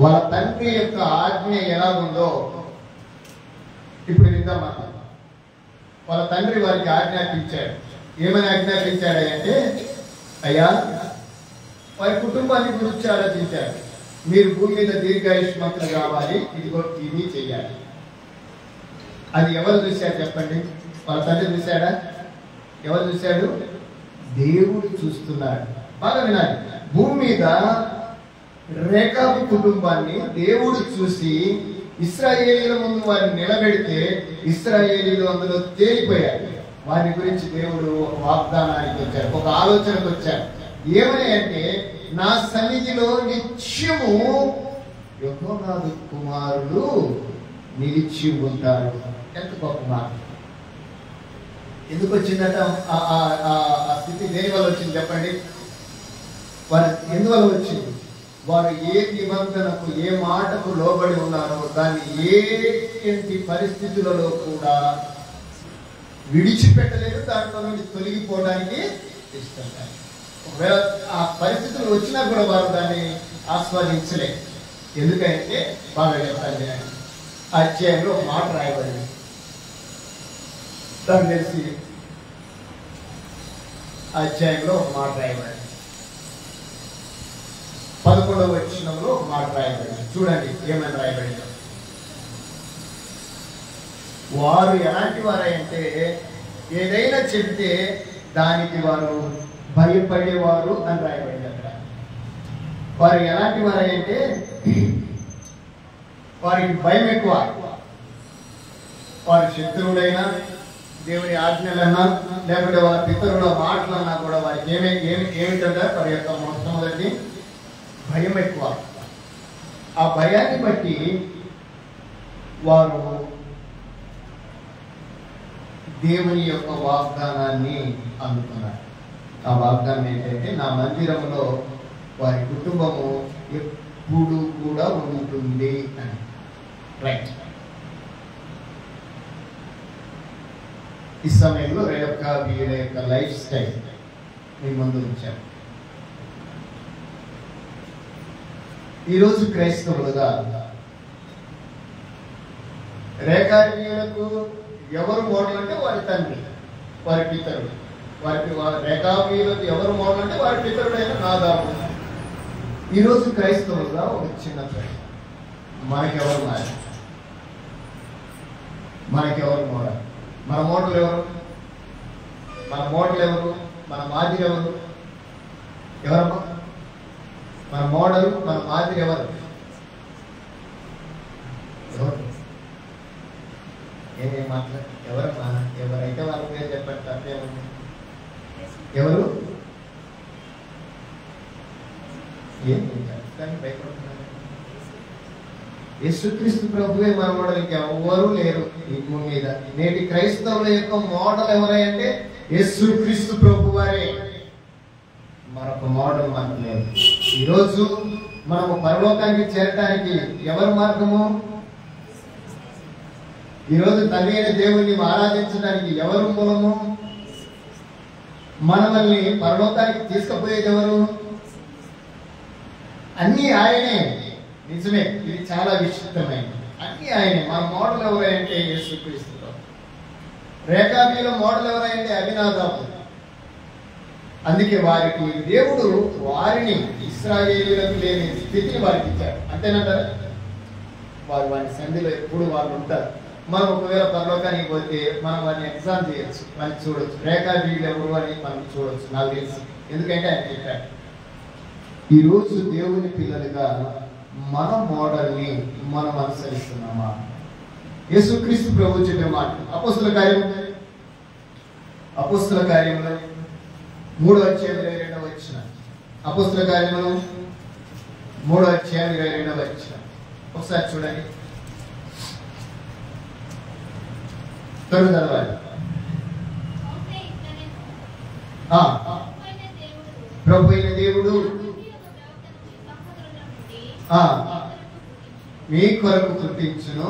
వాళ్ళ తండ్రి యొక్క ఆజ్ఞ ఎలా ఉందో ఇప్పుడు విందాం. వాళ్ళ తండ్రి వారికి ఆజ్ఞాపించాడు. ఏమని ఆజ్ఞాపించాడంటే, అయ్యా, వారి కుటుంబాన్ని గురించి ఆలోచించాడు. మీరు భూమి మీద దీర్ఘాయుష్మంతులు కావాలి, ఇది చెయ్యాలి. అది ఎవరు చూశాడు చెప్పండి? వాళ్ళ తండ్రి చూశాడా? ఎవరు చూశాడు? దేవుడు చూస్తున్నాడు. బాగా వినాలి. భూమి మీద రేకాబు కుటుంబాన్ని దేవుడు చూసి ఇశ్రాయేలీల ముందు వారిని నిలబెడితే ఇశ్రాయేలీలు అందులో తేలిపోయారు. వారి గురించి దేవుడు వాగ్దానానికి వచ్చారు, ఒక ఆలోచనకు వచ్చారు. ఏమని అంటే, నా సన్నిధిలో నిత్యము యెహోనాదు కుమారుడు నిలిచి ఉంటారు. ఎంత గొప్ప మాట! ఎందుకు వచ్చిందట ఆ స్థితి? దేని వల్ల వచ్చింది చెప్పండి? వారు ఎందువల్ల వచ్చింది? వారు ఏ నిబంధనకు, ఏ మాటకు లోబడి ఉన్నారో దాన్ని ఏంటి పరిస్థితులలో కూడా విడిచిపెట్టలేదు, దాంట్లో నుండి తొలగిపోవడానికి ఇష్టం లేదు. ఒకవేళ ఆ పరిస్థితులు వచ్చినా కూడా వారు దాన్ని ఆస్వాదించలేదు. ఎందుకంటే బాగా చెప్తాను, అధ్యాయంలో ఒక మాట రాయబడింది. దాన్ని తెలిసి అధ్యాయంలో ఒక మాట రాయబడింది. 11వ వచనంలో ఒక మాట రాయబడింది. చూడండి ఏమని రాయబడింది. వారు ఎలాంటి వారంటే, ఏదైనా చెప్తే దానికి వారు భయపడేవారు అని రాయబడింది అక్కడ. వారు ఎలాంటి వారంటే, వారికి భయం ఎక్కువ. వారి శత్రువుడైనా, దేవుని ఆజ్ఞలన్నా, లేకపోతే వాళ్ళ పితరుల మాటలన్నా కూడా వారికి ఏమిటంటే వారి యొక్క మొట్టమొదటి భయం ఎక్కువ. ఆ భయాన్ని బట్టి వారు దేవుని యొక్క వాగ్దానాన్ని అందుకున్నారు. ఆ వాగ్దానం ఏంటంటే, నా మందిరంలో వారి కుటుంబము ఎప్పుడు కూడా ఉంటుంది అని. రైట్. ఈ సమయంలో రేఖా వీళ్ళ యొక్క లైఫ్ స్టైల్ మీ ముందు ఉంచాను. ఈరోజు క్రైస్తవులుగా రేఖాబీయులకు ఎవరు మోడల్ అంటే వారి తండ్రి, వారి పితరుడు. రేఖాబీయులకు ఎవరు మోడల్ అంటే వారి పితరుడైన నాదాబు. ఈరోజు క్రైస్తవులుగా ఒక చిన్న ప్రశ్న, మనకెవరు మారి? మనకెవరు మోడల్? మన మోడల్ ఎవరు? మన మోడల్ ఎవరు? మన మాదిరి ఎవరు? ఎవరమ్మా మన మోడల్, మన మాదిరి ఎవరు? ఎవరు? ఏమేం మాట్లాడు? ఎవరమ్మా? ఎవరైతే వాళ్ళ పేరు చెప్పండి, తప్పేముంది? ఎవరు? ఏం భయపడుతున్నారు? యేసుక్రీస్తు ప్రభువే మన మోడల్, ఇంకెవ్వరూ లేరు ఈ భూమి మీద. నేటి క్రైస్తవుల యొక్క మోడల్ ఎవరంటే యేసుక్రీస్తు ప్రభు వారే. మరొక మోడల్ మనకు లేదు. ఈరోజు మనము పరలోకానికి చేరడానికి ఎవరు మార్గము? ఈరోజు తండ్రి అయిన దేవుణ్ణి ఆరాధించడానికి ఎవరు మూలము? మనల్ని పరలోకానికి తీసుకుపోయేది ఎవరు? అన్నీ ఆయనే. నిజమే, ఇది చాలా విచిత్రమైనది. అన్నీ ఆయనే. మన మోడల్ ఎవరంటే యేసుక్రీస్తు. రేఖాబీయుల మోడల్ ఎవరంటే అభినాదాబు. అందుకే వారికి దేవుడు వారిని ఇశ్రాయేలీయులకు లేని స్థితిని వారికి ఇచ్చారు. అంతేనంటారా? వారి సంధిలో ఎప్పుడు వాళ్ళు ఉంటారు. మనం ఒకవేళ పరలోకానికి పోతే మనం వారిని ఎగ్జామ్ చేయొచ్చు, వారిని చూడొచ్చు. రేఖాబీయులు ఎవరు అని మనం చూడొచ్చు, నాకు తెలుసు. ఎందుకంటే ఆయన చెప్పాడు. ఈరోజు దేవుని పిల్లలుగా మన మోడల్ని మనం అనుసరిస్తున్నామా? యేసుక్రీస్తు ప్రభు చెప్పిన మాట అపోస్తల కార్యములో 3:22 అపోస్తల కార్యములు 3:22 ఒకసారి చూడండి, త్వరగా చదవాలి. ప్రభు అయిన దేవుడు మీ కొరకు పుట్టించును,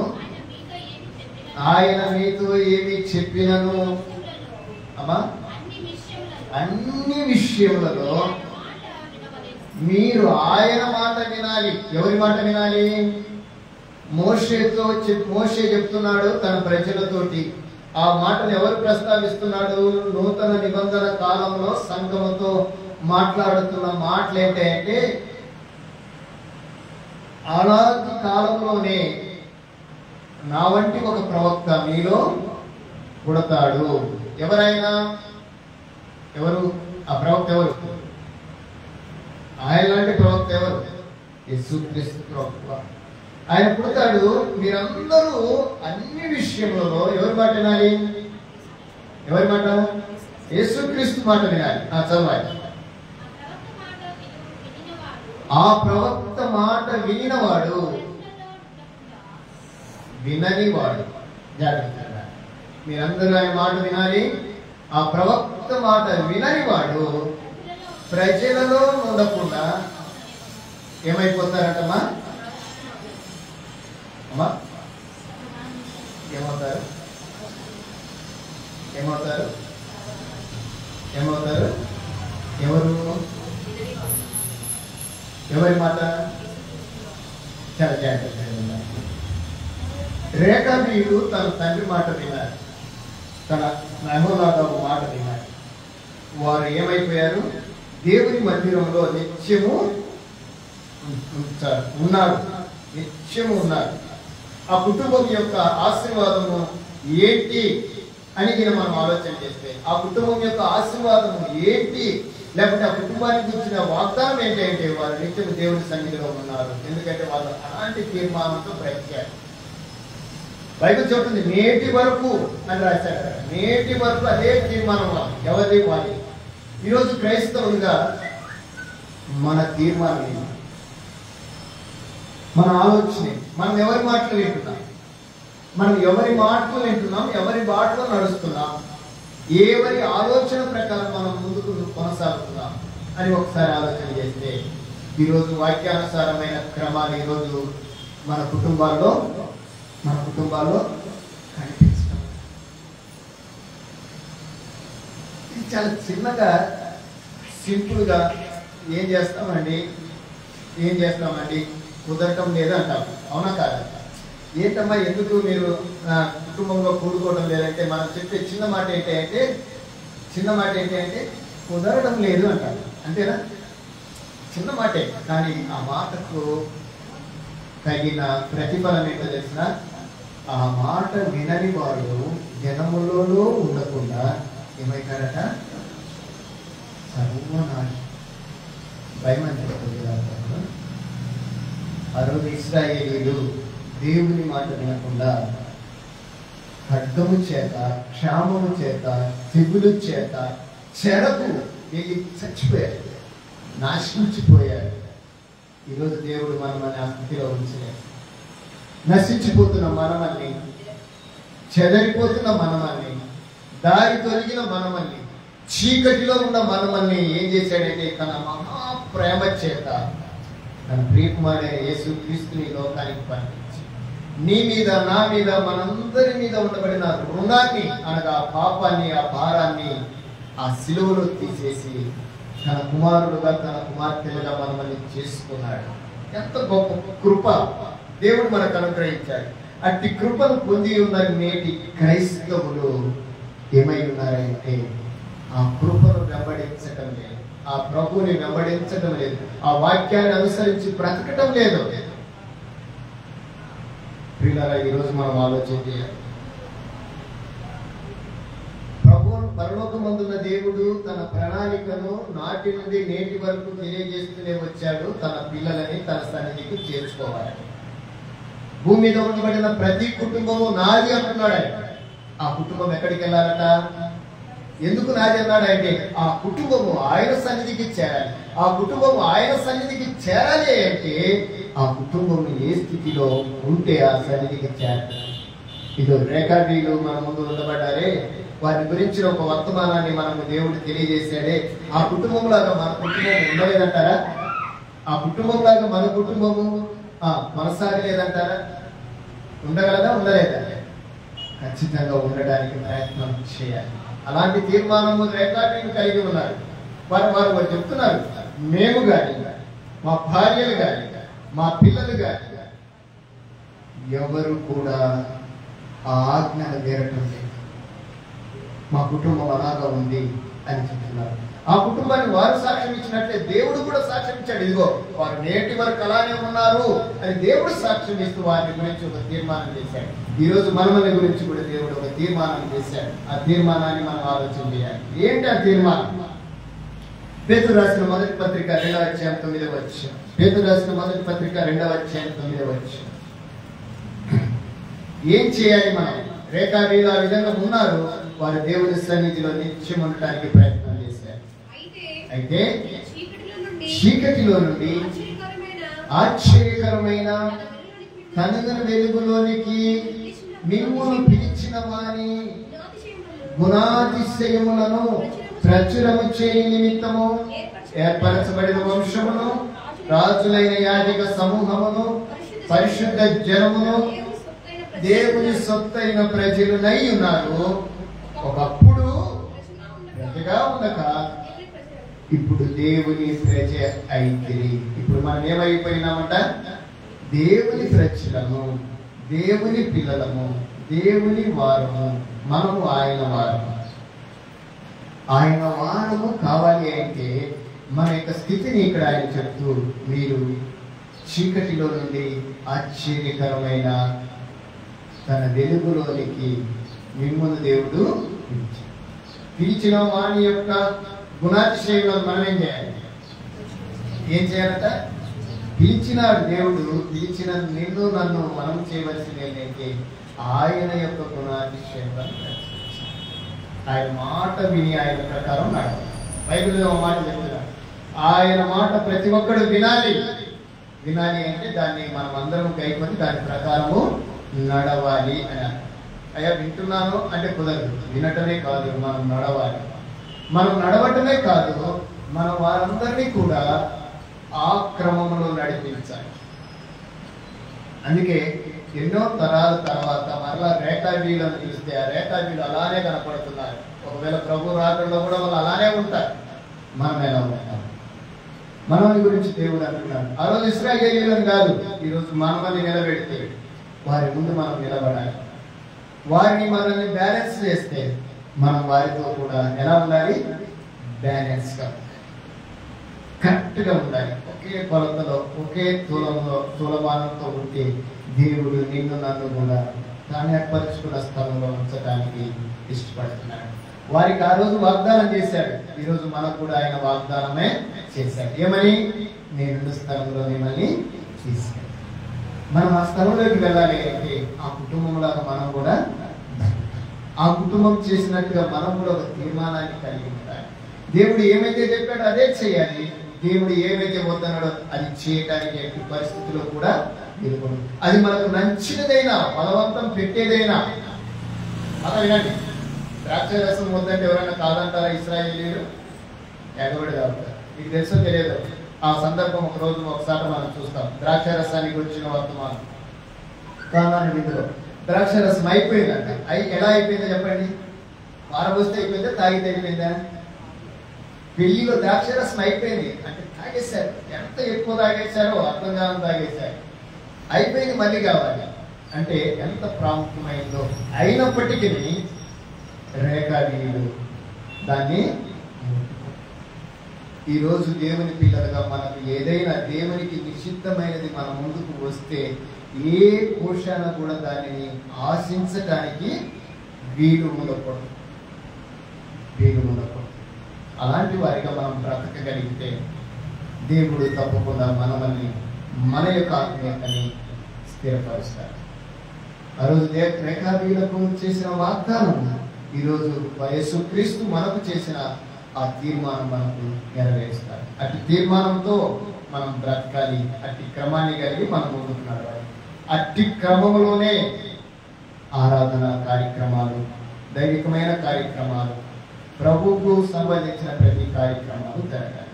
ఆయన మీతో ఏమి చెప్పినను అమ్మా అన్ని విషయములలో మీరు ఆయన మాట వినాలి. ఎవరి మాట వినాలి? మోషే చెప్తున్నాడు తన ప్రజలతోటి. ఆ మాటను ఎవరు ప్రస్తావిస్తున్నాడు? నూతన నిబంధన కాలంలో సంఘముతో మాట్లాడుతున్న మాటలు ఏంటంటే, అలాంటి కాలంలోనే నా వంటి ఒక ప్రవక్త మీలో పుడతాడు. ఎవరైనా ఎవరు? ఆ ప్రవక్త ఎవరు? ఆయన లాంటి ప్రవక్త ఎవరు? యేసుక్రీస్తు ప్రవక్త. ఆయన పుడతాడు. మీరందరూ అన్ని విషయములలో ఎవరి మాట వినాలి? ఎవరి మాట? యేసుక్రీస్తు మాట వినాలి. చదవాలి. ఆ ప్రవక్త మాట వినినవాడు, విననివాడు. జాగ్రత్తగా మీరందరూ ఆయన మాట వినాలి. ఆ ప్రవక్త మాట విననివాడు ప్రజలలో ఉండకుండా ఏమైపోతారంటమ్మా? అమ్మా ఏమవుతారు? ఎవరు? ఎవరి మాట? చాలా జాగ్రత్తగా. రేఖాబీయుడు తన తండ్రి మాట విన్నారు, తన అహోలాదాబు మాట విన్నారు. వారు ఏమైపోయారు? దేవుని మందిరంలో నిత్యము ఉన్నారు. ఆ కుటుంబం యొక్క ఆశీర్వాదము ఏంటి అని మనం ఆలోచన చేస్తే, ఆ కుటుంబం యొక్క ఆశీర్వాదము ఏంటి, లేకపోతే ఆ కుటుంబానికి ఇచ్చిన వాగ్దానం ఏంటంటే వారు నిత్యం దేవుని సన్నిధిలో ఉన్నారు. ఎందుకంటే వాళ్ళు అలాంటి తీర్మానంతో బ్రతికారు. బైబిల్ చెప్తుంది నేటి వరకు అని రాశారు. నేటి వరకు అదే తీర్మానం. ఎవరి వారి? ఈరోజు క్రైస్తవులుగా మన తీర్మానం ఏంటి? మన ఆలోచన, మనం ఎవరి మాటలు వింటున్నాం? ఎవరి బాటలో నడుస్తున్నాం? ఎవరి ఆలోచన ప్రకారం మనం ముందుకు కొనసాగుతున్నాం అని ఒకసారి ఆలోచన చేస్తే ఈరోజు వాక్యానుసారమైన క్రమాలు ఈరోజు మన కుటుంబాల్లో కనిపించడం. ఇది చాలా చిన్నగా సింపుల్గా ఏం చేస్తామండి కుదరటం లేదు అంటాం. అవునా కాదా? ఏంటమ్మా ఎందుకు మీరు కుటుంబంలో కూడుకోవడం లేదంటే మనం చెప్పే చిన్న మాట ఏంటి అంటే కుదరడం లేదు అంటారు. అంతేనా? చిన్న మాటే, కానీ ఆ మాటకు తగిన ప్రతిఫలం ఏంటో తెలిసిన, ఆ మాట వినని వాడు జనములలో ఉండకుండా ఏమైతారట? సర్వనాశనం. భయం అనిపిస్తుంది. ఆ రోజు ఇశ్రాయేలీయులు దేవుని మాట వినకుండా ఖడ్గము చేత, క్షామము చేత, తెగులు చేత, చెరకు వెళ్ళి చచ్చిపోయారు, నాశించిపోయారు. ఈరోజు దేవుడు మనమని ఆ స్థితిలో ఉంచలేదు. నశించిపోతున్న మనమల్ని, చెదరిపోతున్న మనమల్ని, దారి తొలగిన మనమల్ని, చీకటిలో ఉన్న మనమల్ని ఏం చేశాడంటే తన మహాప్రేమ చేత తన ప్రియకుమారుడైన యేసు క్రీస్తుని లోకానికి పంపించి నీ మీద, నా మీద, మనందరి మీద ఉండబడిన రుణాన్ని, అనగా పాపాన్ని, ఆ భారాన్ని ఆ సిలువలో తీసేసి తన కుమారుడుగా, తన కుమార్తెలుగా మనల్ని చేసుకున్నాడు. ఎంత గొప్ప కృప దేవుడు మనకు అనుగ్రహించాడు. అట్టి కృపను పొంది ఉన్న నేటి క్రైస్తవులు ఏమై ఉన్నారంటే ఆ కృపను వెంబడించటం లేదు, ఆ ప్రభువుని వెంబడించటం లేదు, ఆ వాక్యాన్ని అనుసరించి బ్రతకటం లేదు. ప్రియులారా, ఈరోజు మనం ఆలోచన చేయాలి. పరలోకమందున్న దేవుడు తన ప్రణాళికను నాటి నుండి నేటి వరకు తెలియజేస్తూనే వచ్చాడు. తన పిల్లలని తన సన్నిధికి చేర్చుకోవాలి. భూమి మీద ఉండబడిన ప్రతి కుటుంబము నాది అంటున్నాడు. ఆ కుటుంబం ఎక్కడికి వెళ్ళాలట? ఎందుకు నాది అన్నాడంటే ఆ కుటుంబము ఆయన సన్నిధికి చేరాలి. ఆ కుటుంబము ఆయన సన్నిధికి చేరాలి అంటే ఆ కుటుంబం ఏ స్థితిలో ఉంటే ఆ సన్నిధికి చేరాలి. ఇది రేఖాడీలు మన ముందు ఉండబడ్డారే, వారి గురించిన ఒక వర్తమానాన్ని మనకు దేవుడు తెలియజేశాడే. ఆ కుటుంబంలాగా మన కుటుంబం ఉండలేదంటారా? ఆ కుటుంబంలాగా మన కుటుంబము కొనసాగలేదంటారా? ఉండగలదా? ఉండలేదా? ఖచ్చితంగా ఉండడానికి ప్రయత్నం చేయాలి. అలాంటి తీర్మానము రేఖాడీలు కలిగి ఉన్నారు. వారు చెప్తున్నారు, మేము కానీ, మా భార్యలు కానీ, మా పిల్లలు కానీ ఎవరు కూడా ఆ ఆజ్ఞను వేరటం లేదు. మా కుటుంబం అలాగా ఉంది అని చెప్తున్నారు. ఆ కుటుంబాన్ని వారు సాక్ష్యం ఇచ్చినట్లే దేవుడు కూడా సాక్ష్యం ఇచ్చాడు. ఇదిగో వారు నేటి వరకు అలానే ఉన్నారు అని దేవుడు సాక్ష్యం ఇస్తూ వారి గురించి ఒక తీర్మానం చేశాడు. ఈరోజు మనమని గురించి కూడా దేవుడు ఒక తీర్మానం చేశాడు. ఆ తీర్మానాన్ని మనం ఆలోచన చేయాలి. ఏంటి ఆ తీర్మానం? పేతురు రాసిన మొదటి పత్రిక 2వ అధ్యాయం 9వ వచనం. పేతురు రాసిన మొదటి పత్రిక 2వ అధ్యాయం 9వ వచనం. ఏం చేయాలి మనం? రేఖాడీలు ఆ విధంగా ఉన్నారు. వారు దేవుని సన్నిధిలో నిత్యం ఉండటానికి ప్రయత్నం చేశారు. అయితే చీకటిలో నుండి ఆశ్చర్యకరమైన తన వెలుగులోనికి మిమ్మును పిలిచిన వారి గుణాతిశయములను ప్రచురము చేయ నిమిత్తము ఏర్పరచబడిన వంశమును, రాజులైన యాజక సమూహమును, పరిశుద్ధ జనమును, దేవుని సొత్తైన ప్రజలునై ఉన్నారు. ఒకప్పుడు ప్రజగా ఉండక ఇప్పుడు దేవుని ప్రజ అయితే ఇప్పుడు మనం ఏమైపోయినామంట? దేవుని ప్రజలము, దేవుని పిల్లలము, దేవుని వారము. మనము ఆయన వారము. ఆయన వారము కావాలి అంటే మన యొక్క స్థితిని ఇక్కడ ఆయన చెప్తూ, మీరు చీకటిలో నుండి ఆశ్చర్యకరమైన తన వెలుగులోనికి మిమ్మల్ని దేవుడు పిలిచిన వాణి యొక్క గుణాతిశయంలో మనం ఏం చేయాలట? పిలిచినాడు దేవుడు. పిలిచిన నిన్ను నన్ను మనం చేయవలసింది ఏంటంటే ఆయన యొక్క గుణాతిశయంలో ఆయన మాట విని ఆయన ప్రకారం నడవాలి. బైబిల్లో మాట చెప్తున్నాడు, ఆయన మాట ప్రతి ఒక్కడు వినాలి. వినాలి అంటే దాన్ని మనం అందరం కైకొని దాని ప్రకారము నడవాలి అని. అయ్యా వింటున్నాను అంటే కుదరదు. వినటమే కాదు, మనం నడవాలి. మనం నడవటమే కాదు, మనం వారందరినీ కూడా ఆ క్రమంలో నడిపించాలి. అందుకే ఎన్నో తరాల తర్వాత మరలా రేఖాబీలను చూస్తే ఆ రేఖాబీలు అలానే కనపడుతున్నారు. ఒకవేళ ప్రభు రాకడలో కూడా వాళ్ళు అలానే ఉంటారు. మనం ఎలా ఉంటాం? మనల్ని గురించి దేవుడు అంటున్నాడు. ఆ రోజు ఇశ్రాయేలీయులను కాదు, ఈరోజు మనల్ని నిలబెడితే వారి ముందు మనం నిలబడాలి. వారిని మనల్ని బ్యాలెన్స్ చేస్తే మనం వారితో కూడా ఎలా ఉండాలి? బ్యాలెన్స్ గా, కరెక్ట్ గా ఉండాలి. ఒకే కొలతలో, ఒకే తులమానంతో ఉంటే దేవుడు నిన్ను నన్ను కూడా తాను ఏర్పరచుకున్న స్థలంలో ఉంచడానికి ఇష్టపడుతున్నాడు. వారికి ఆ రోజు వాగ్దానం చేశాడు. ఈరోజు మనకు కూడా ఆయన వాగ్దానమే చేశాడు. ఏమని? నేను స్థలంలో మిమ్మల్ని తీసుకెళ్ళి. మనం ఆ స్థలంలోకి వెళ్ళాలి అంటే ఆ కుటుంబంలాగా మనం కూడా, ఆ కుటుంబం చేసినట్టుగా మనం కూడా ఒక తీర్మానాన్ని కలిగి ఉండాలి. దేవుడు ఏమైతే చెప్పాడో అదే చేయాలి. దేవుడు ఏమైతే వద్దన్నాడో అది చేయడానికి ఎట్టి పరిస్థితుల్లో కూడా నిలబడు. అది మనకు నచ్చినదైనా, బలవంతం పెట్టేదైనా. అలా వినండి, ద్రాక్ష రసం వద్దంటే ఎవరైనా కాదంటారా? ఇశ్రాయేలీయులు ఎగబడి తాగుతారు. మీకు తెలుసో తెలియదు, ఆ సందర్భం ఒకసారి మనం చూస్తాం. ద్రాక్ష రసానికి వచ్చిన వర్తమానం కానాను విందులో ద్రాక్ష రసం అయిపోయిందంట. ఎలా అయిపోయిందో చెప్పండి. పారబోస్తే అయిపోయిందా? తాగితే అయిపోయిందా? పెళ్లిలో ద్రాక్ష రసం అయిపోయింది అంటే తాగేశారు. ఎంత ఎక్కువ తాగేశారో అర్థం కాని తాగేశారు. అయిపోయింది, మళ్ళీ కావాలి అంటే ఎంత ప్రాముఖ్యమైందో. అయినప్పటికీ రేఖాబీయులు దాన్ని, ఈరోజు దేవుని పిల్లలుగా మనకు ఏదైనా దేవునికి నిషిద్ధమైనది మన ముందుకు వస్తే ఏ పోషణ కూడా దానిని ఆశించటానికి వీలు ఉండకూడదు. అలాంటి వారిగా మనం బ్రతకగలిగితే దేవుడు తప్పకుండా మనల్ని, మన యొక్క ఆత్మీయతని స్థిరపరుస్తారు. ఆ రోజు రేఖాబీయులకు చేసిన వాగ్దానం ఈరోజు యేసుక్రీస్తు మనకు చేసిన ఆ తీర్మానం మనకు నెరవేరుస్తారు. అట్టి తీర్మానంతో మనం బ్రతకాలి. అట్టి క్రమాన్ని కలిగి మనం ముందుకు నడవాలి. అట్టి క్రమంలోనే ఆరాధన కార్యక్రమాలు, దైవికమైన కార్యక్రమాలు, ప్రభువుకు సంబంధించిన ప్రతి కార్యక్రమాలు జరగాలి.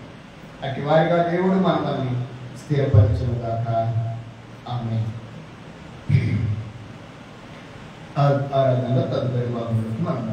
అట్టి వారిగా దేవుడు మనల్ని స్థిరపరచుగాక. ఆమేన్. ఆరాధనలో తదుపరి భాగంలోకి మనం